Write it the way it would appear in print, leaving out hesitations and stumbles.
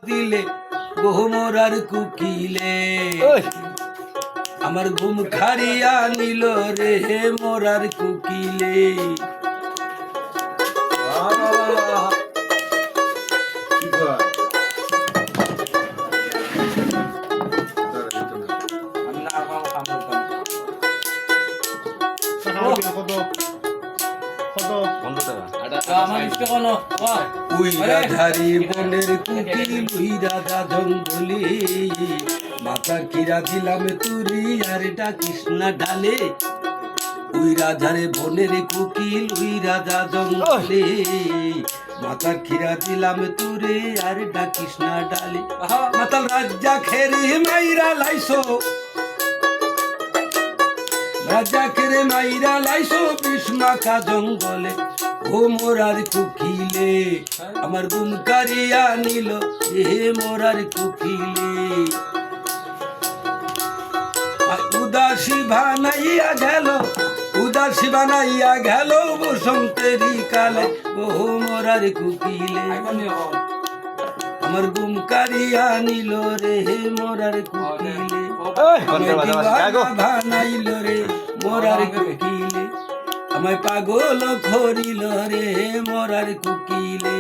দিলে গো মোরার কুকিলে আমার ঘুম খারিয়া নিল রে মোরার কুকিলে উইরাধারি বনের কুকিল উইরাধা জঙ্গলে মাথা কিরা দিলাম তুরি আর ডাকিস না ডালে উইরাধারে বনের কুকিল উইরাধা জঙ্গলে মাথা খিরা দিলাম তুরে আর ডাকিস না ডালে মাতাল রাজা খেরে মাইরা লাইসো রাজা খেরে মাইরা লাইসো বিষ্মাকা জঙ্গলে ও মোরার কুকিলে আমার গুম কারিয়া নিল এ মোরার কুকিলে উদাসী বানাইয়া গেল বসন্তেরই কালে ও মোরার কুকিলে আমার গুম কারিয়া নিল রে মোরার কুকিলে বানাইল রে মোরার কুকিলে আমায় পাগল করিল রে মোরার কুকিলে।